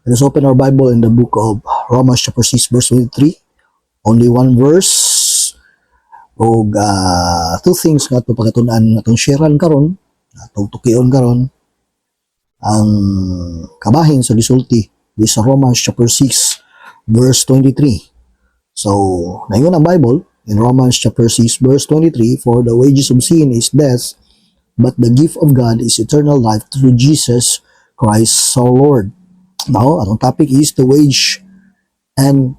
Let us open our Bible in the book of Romans chapter 6 verse 23. Only one verse. O two things nga ito pagkatunan natong sharean karon, natong tukion karon ang kabahin sa gisulti di sa Romans chapter 6 verse 23. So, ngayon ang Bible in Romans chapter 6 verse 23, for the wages of sin is death, but the gift of God is eternal life through Jesus Christ our Lord. Now, atong topic is the wage and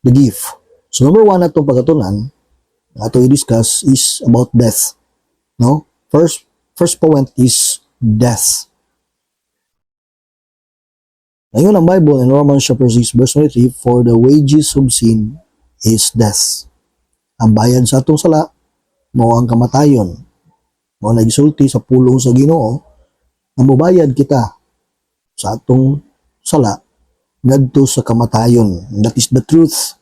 the gift. So, number one atong pagkatunan ato i-discuss is about death. No? First point is death. Ngayon ang Bible in Romans chapter 6 verse 23, for the wages of sin is death. Ang bayad sa atong sala mao ang kamatayon. Mao nagsulti sa pulong sa Ginoo na mobayad kita sa atong sala ngadto sa kamatayon. That is the truth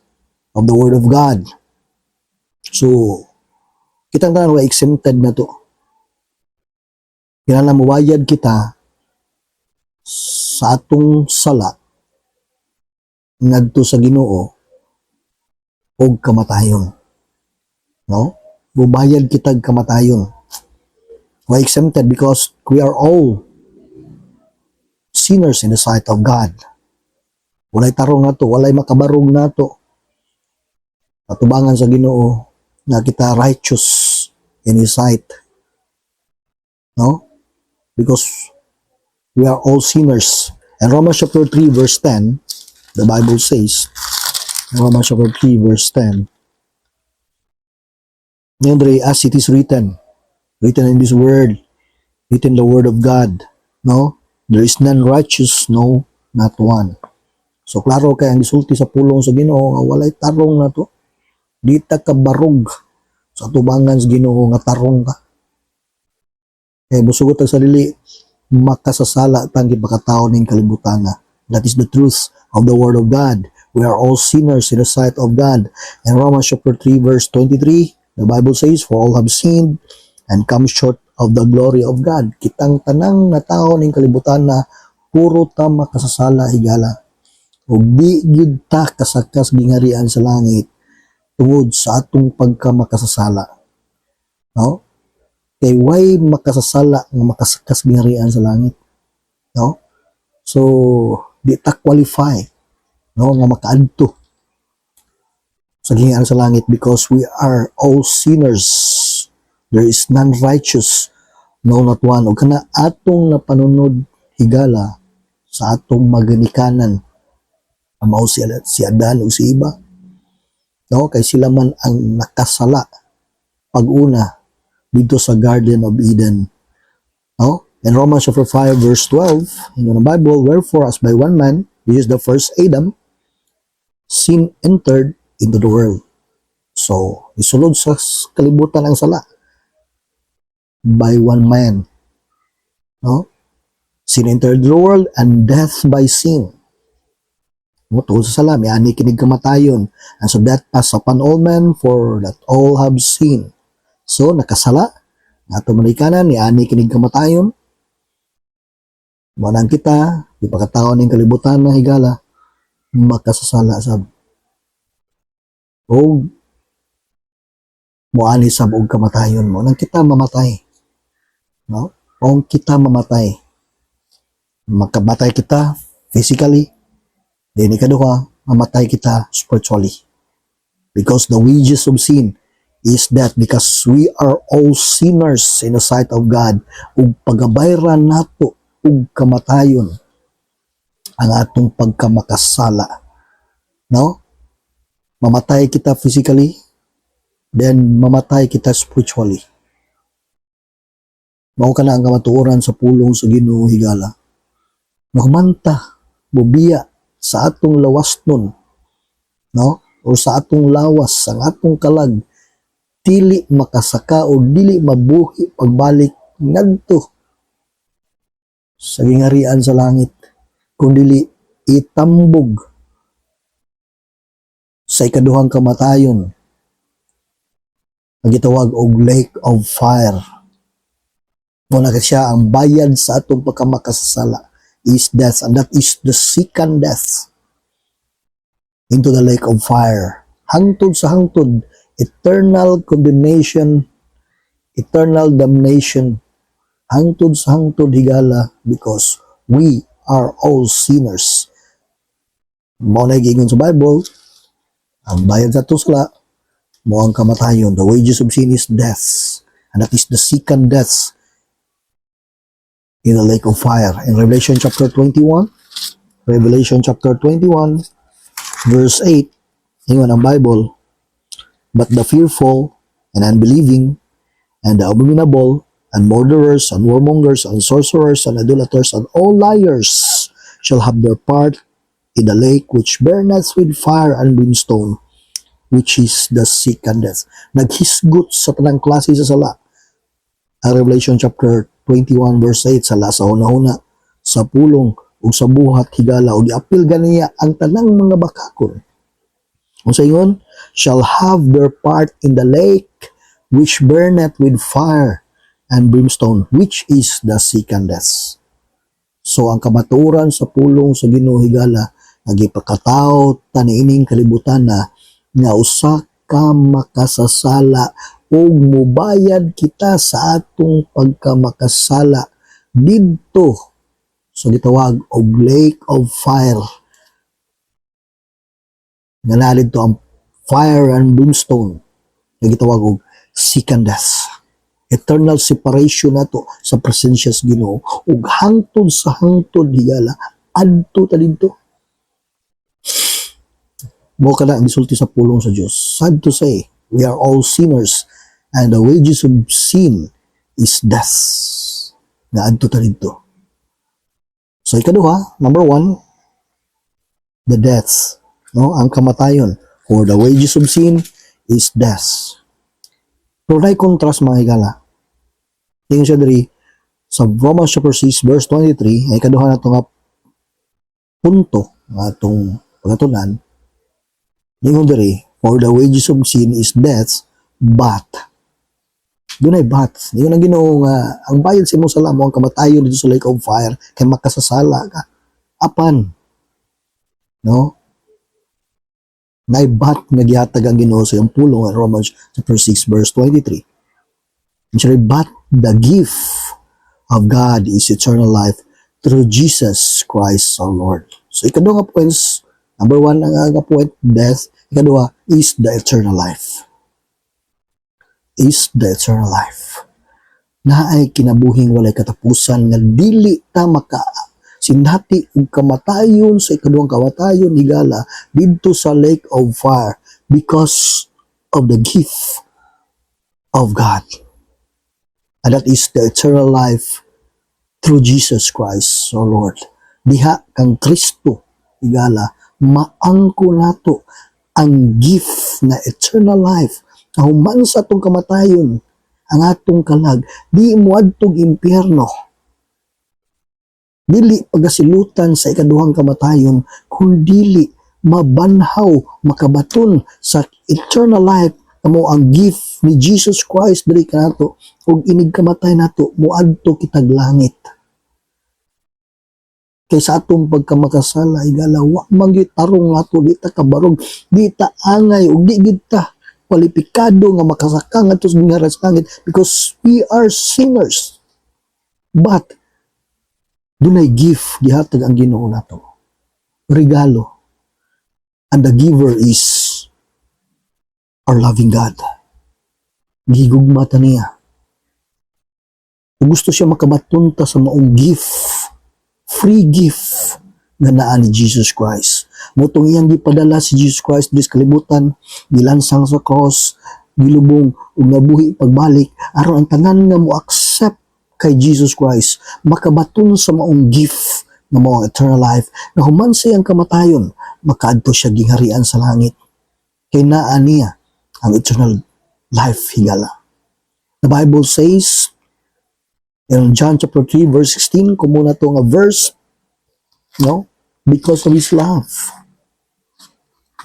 of the Word of God. So, kitang tanan wa exempted na to. Kinahanglan mobayad kita sa atong sala ngadto sa Ginoo og kamatayon. No? Mobayad kita og kamatayon. Wa exempted because we are all sinners in the sight of God. Walay tarong nato, walay makabarog nato. Atubangan sa Ginoo na kita righteous in His sight. No? Because we are all sinners. And Romans chapter 3 verse 10, the Bible says, Romans chapter 3 verse 10, as it is written in this word, written the word of God, no? There is none righteous, no, not one. So, klaro kay ang gisulti sa pulong sa Ginoo nga walay tarong na to. Di ta kabarog sa tubangan sa Ginoo nga tarong ka. Kaya busugot sa dili, makasasala tang gipakatao ning kalibutan na. That is the truth of the Word of God. We are all sinners in the sight of God. In Romans chapter 3 verse 23, the Bible says, for all have sinned and come short of the glory of God. Kitang tanang na tao ning kalibutan na puro ta makasasala higala. Ug di gyud ta kasakas gingarian sa langit tungod sa atong pagkamakasasala. No? Kay way makasasala nga makasakas gingarian sa langit. No? So, di ta qualify, no, nga makaadto sa gingarian sa langit because we are all sinners. There is none righteous, no, not one. O kana atong napanunod higala sa atong maganikanan, mao si Adan o si Eva. No, kay sila man ang nakasala pag-una dito sa Garden of Eden. No? In Romans chapter 5 verse 12, in the Bible, wherefore as by one man, this is the first Adam, sin entered into the world. So, isulod sa kalibutan ang sala by one man. No? Sin entered the world and death by sin. No, tungkol sa sala, may ani kinig kamatayon. And so that passed upon all men, for that all have sinned. So, nakasala, nato manikanan, ni ani kinig kamatayon. Manang kita, di pagkatao ng kalibutan na higala, makasasala sab. O, muani sab og kamatayon mo. Nang kita mamatay. No? O kita mamatay. Makamatay kita physically, then ikaduha, mamatay kita spiritually. Because the wages of sin is that, because we are all sinners in the sight of God, ug pagabayran nato ug kamatayon ang atong pagkamakasala. No? Mamatay kita physically, then mamatay kita spiritually. Mao kana ang kamatuoran sa pulong sa Ginoo higala. Mahumanta, bubiya sa atong lawas nun, no? O sa atong lawas, ang atong kalag, dili makasaka o dili mabuhi pagbalik ngadto sa gingarian sa langit, kung dili itambog sa ikaduhang kamatayon ang gitawag og lake of fire. Muna siya ang bayad sa atong pagkamakasasala. is death, and that is the second death, into the lake of fire. Hangtod sa hangtod, eternal condemnation, eternal damnation, hangtod sa hangtod higala, because we are all sinners. Mao na giingon sa Bible, ang bayad sa tusla, mo ang kamatayon. The wages of sin is death, and that is the second death, in the lake of fire. In Revelation chapter 21, verse 8, ingon ang Bible, but the fearful and unbelieving and the abominable and murderers and warmongers and sorcerers and idolaters and all liars shall have their part in the lake which burneth with fire and brimstone, which is the second death. Naghisgot sa tanang klase sa sala. Ang Revelation chapter 21 verse 8, sala sa una-una, sa pulong ug sa buhat higala ug iapil ganiya ang tanang mga bakakon. Unsa ingon? Shall have their part in the lake which burneth with fire and brimstone, which is the second death. So ang kamaturan sa pulong sa Ginoo higala, nagipakataw taniining kalibutan na nga usa ka makasasala ug mubayad kita sa atong pagkamakasala didto sa gitawag og lake of fire. Nga nalid to ang fire and brimstone, nga gitawag og second death. Eternal separation nato sa presensya sa Ginoo ug hangtod sa hangtod higala adto ta didto. Mo kada ang gisulti sa pulong sa Dios. Sad to say, we are all sinners, and the wages of sin is death. Nga adto ta didto. So ikaduha, number 1, the death, no, ang kamatayon. For the wages of sin is death. Pero na contrast mga higala. Tingin siya diri sa Romans chapter 6 verse 23, ay ikaduha na ito nga punto nga itong pagatunan. Tingin diri, for the wages of sin is death, but doon ay but. Hindi ko na Ginoo nga ang bayad sa imong sala mo ang kamatayon dito sa lake of fire kay makasasala ka. Apan, no? Nay but nagyatag ang Ginoo sa iyang pulong in Romans chapter 6 verse 23. But the gift of God is eternal life through Jesus Christ our Lord. So ikaduha nga points, number 1 ang point, death. Ikaduha is the eternal life. Is the eternal life. Na ay kinabuhing walay katapusan nga dili ta maka sinhati ug kamatayon sa ikaduhang kamatayon higala didto sa lake of fire because of the gift of God. And that is the eternal life through Jesus Christ our Lord. Diha kang Kristo higala maangko nato ang gift na eternal life na human sa atong kamatayon, ang atong kalag, di muadtog impyerno. Dili pagasilutan sa ikaduhang kamatayon, kundili mabanhaw, makabaton sa eternal life na mo ang gift ni Jesus Christ diri kanato ug inig kamatay nato muadto kitag langit. Kaysa atong pagkamakasala higala wa magitarong nato di ta kabarog, di ta angay ug di gid ta kwalipikado nga makasakang ato sa ginharas langit because we are sinners. But dunay gift gihatag ang Ginoo nato, regalo, and the giver is our loving God. Gihigugma ta niya. Kung gusto siya makabatunta sa maong gift, free gift na naa ni Jesus Christ. Motong iyang gipadala si Jesus Christ dis kalibutan, gilansang sa cross, gilubong ug nabuhi pagbalik aron ang tanan nga mo accept kay Jesus Christ makabaton sa maong gift nga mao eternal life na human sa iyang kamatayon makaadto siya gingharian sa langit. Kay naa niya ang eternal life higala. The Bible says in John chapter 3 verse 16, kumuna to nga verse, no? Because of His love,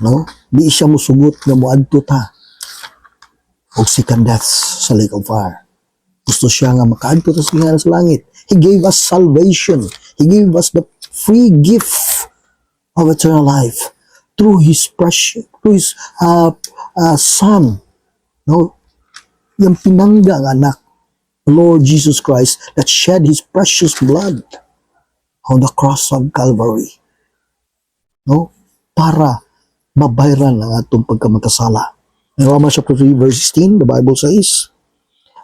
no? Di siya musugot nga moadto ta og second death sa lake of fire. Gusto siya nga makaadto ta sa langit. He gave us salvation. He gave us the free gift of eternal life through His precious, through His Son, no? Yung pinangga ng anak, Lord Jesus Christ, that shed His precious blood on the cross of Calvary, no? Para mabayaran ang atong pagkamakasala. In Romans chapter 3 verse 16, the Bible says,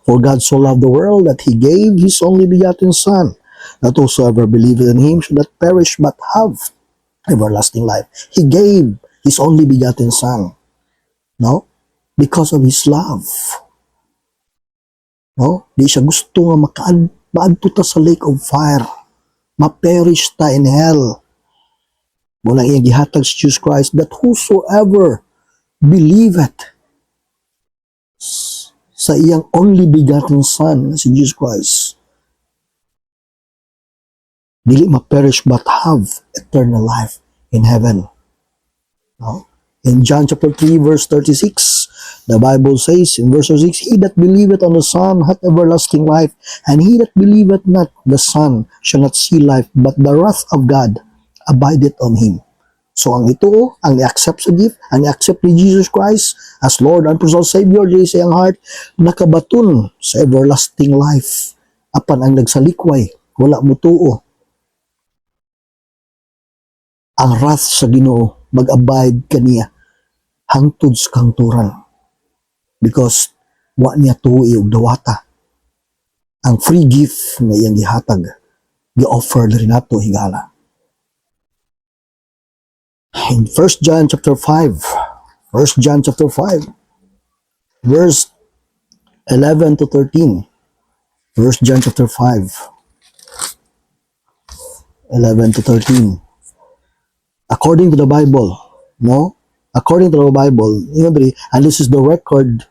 "For God so loved the world that He gave His only begotten Son, that whosoever believeth in Him should not perish but have everlasting life." He gave His only begotten Son, no? Because of His love. No? Di siya gusto nga maadto ta sa lake of fire. Ma-perish ta in hell. Walang iyang gihatag si Jesus Christ, that whosoever believeth sa iyang only begotten Son, si Jesus Christ, dili ma-perish but have eternal life in heaven. No? In John chapter 3 verse 36, the Bible says in verse 6, "He that believeth on the Son hath everlasting life, and he that believeth not the Son shall not see life, but the wrath of God abideth on him." So ang ito, ang i-accept sa gift, ang i-accept ni Jesus Christ as Lord and personal Savior di sa iyang heart, nakabaton sa everlasting life. Apan ang nagsalikway, wala mo tuo. Ang wrath sa Ginoo mag-abide kaniya hangtod sa kangturan. Because wa niya tuwi og dawata. Ang free gift na iyang gihatag, gi-offer rin nato higala. In 1 John chapter 5, 1 John chapter 5, verse 11 to 13. 1 John chapter 5, 11 to 13. According to the Bible, no? According to the Bible, and this is the record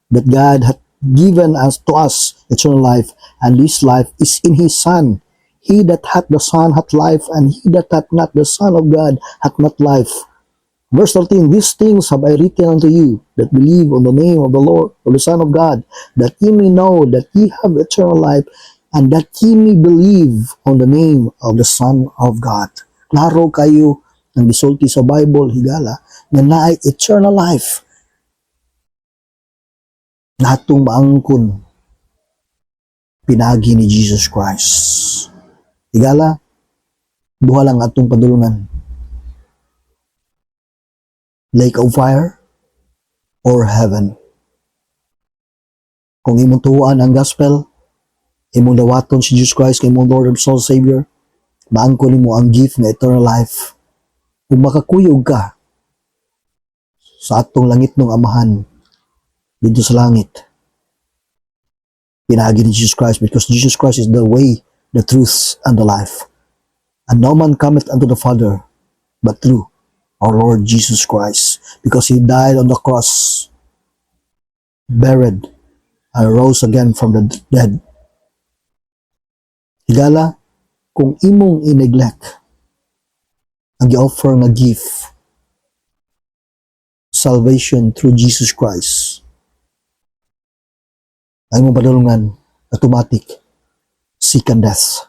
that God hath given us to us eternal life, and this life is in His Son. He that hath the Son hath life, and he that hath not the Son of God hath not life. Verse 13, "These things have I written unto you that believe on the name of the Lord, of the Son of God, that ye may know that ye have eternal life, and that ye may believe on the name of the Son of God." Klaro kayo ang gisulti sa Bible, higala, na naay eternal life. Natong maangkon pinagi ni Jesus Christ. Higala, duha lang atong padulungan. Lake of fire or heaven. Kung imong tuwaan ang gospel, imong dawaton si Jesus Christ kay imong Lord and Soul Savior, maangkon nimo ang gift na eternal life. Kung makakuyog ka sa atong langit ng Amahan dito sa langit, pinagi ni Jesus Christ, because Jesus Christ is the way, the truth, and the life. And no man cometh unto the Father but through our Lord Jesus Christ, because He died on the cross, buried, and rose again from the dead. Higala, kung imong i-neglect ang i-offer nga gift, salvation through Jesus Christ, ay mong padulungan, automatic, second death.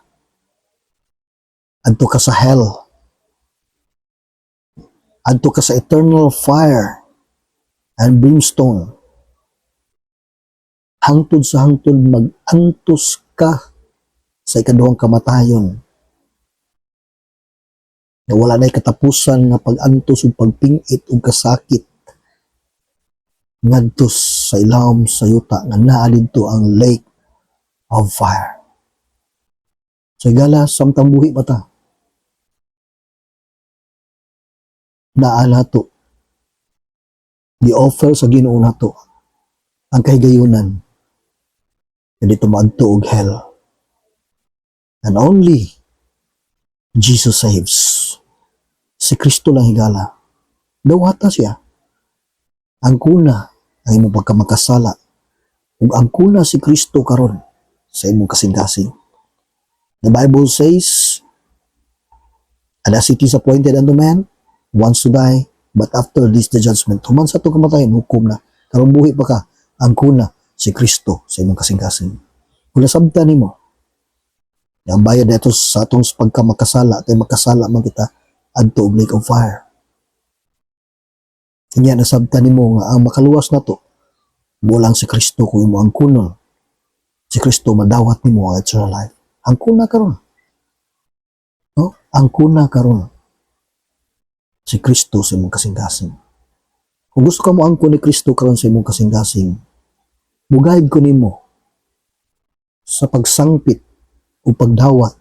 Adto ka sa hell. Adto ka sa eternal fire and brimstone. Hangtod sa hangtod, mag-antos ka sa ikaduhang kamatayon. Na wala na'y katapusan nga pag-antos o pagpingit o kasakit. Ngadtos sa ilawom sa yuta nga naa didto ang lake of fire. So higala, samtang buhi pa ta, naa nato, gi-offer sa Ginoo nato ang kahigayunan na dito maadto og hell. And only Jesus saves. Si Kristo lang higala. Dawata siya. Ang kuna ang imong pagkamakasala. Ug ang kuna si Kristo karon sa imong kasing-kasing. The Bible says, "And as it is appointed unto man once to die, but after this the judgment." Human sa itong kamatayon, hukom na. Karong buhi pa ka, ang kuna si Kristo sa imong kasing-kasing. Kung nasabtan nimo, Ang bayad na ito sa atong pagkamakasala, kay makasala man kita adto og lake of fire. Kanya nasabtan nimo nga ang makaluwas na to, bulang si Kristo kung imo ang kunon. Si Kristo madawat nimo ang eternal life. Ang kuna karon. No? Ang kuna karon. Si Kristo sa imong kasing-kasing. Kung gusto ka mo angkon ni Kristo karon sa imong kasing-kasing, mugahid ko nimo sa pagsangpit o pagdawat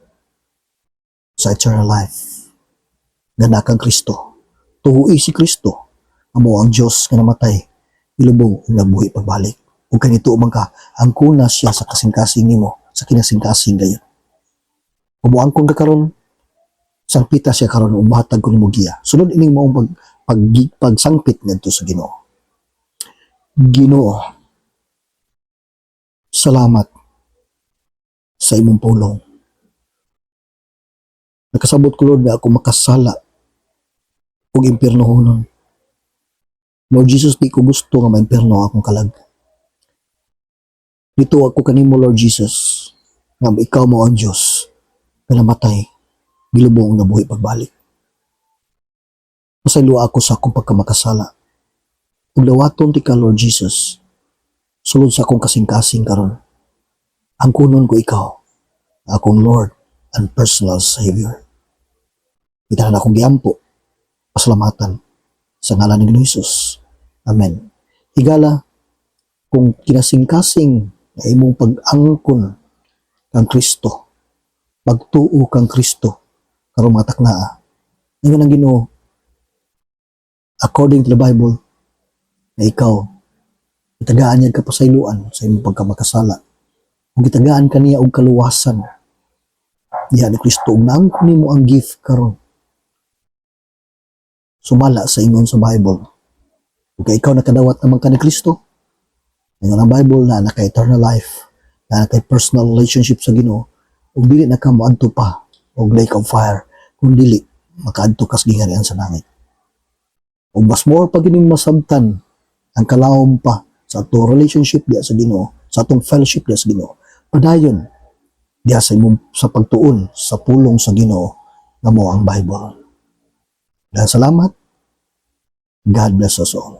sa eternal life. Gana kang Kristo. Tuhui si Kristo. Amo ang Diyos nga namatay, ilubong ug nabuhi pagbalik. Ug kanito man ka, angkuna siya sa kasing-kasing nimo, sa kinasing-kasing gayon. Kung moangkon ka karon, sangpita siya karon ug mahatag ko nimo giya. Sunod ining maong pagsangpit ngadto sa Ginoo. Ginoo, salamat sa imong pulong. Nakasabot ko, Lord, nga ako makasala ug impiernohonon. Lord Jesus, di ko gusto nga maimpierno akong kalag. Dito ako kanimo, Lord Jesus, nga ikaw mo ang Diyos na namatay, gilubong na buhi pagbalik. Masaylo ako sa akong pagkamakasala. Ug dawaton ti ka, Lord Jesus, sulod sa akong kasing-kasing karon. Ang kunon ko ikaw, akong Lord and personal Savior. Itahan akong giampo, pasalamatan sa ngalan ni Jesus. Amen. Higala, kung kinasing-kasing na imong pag-angkon kang Kristo, magtuo kang Kristo, karong mga taknaa, ngayon ang Ginoo, according to the Bible, na ikaw, itagaan niya ka pasayloan sa imong pagkamakasala. Kung itagaan ka niya og kaluwasan, diha ni Kristo, ug naangkon nimo ang gift karon. Sumala sa ingon sa Bible. Kung ikaw nakadawat naman ka ni Kristo, ngayon ang Bible na naka-eternal life, na naka-personal relationship sa Ginoo, ug dili na ka moadto pa og lake of fire, kung dili makaadto ka sa gingarihan sa langit. Ug mas more pa gining masabtan ang kalawom pa sa atong relationship diha sa Ginoo, sa atong fellowship diha sa Ginoo. Padayon diha sa imong sa pagtuon sa pulong sa Ginoo nga mao ang Bible. Dahil salamat. God bless us all.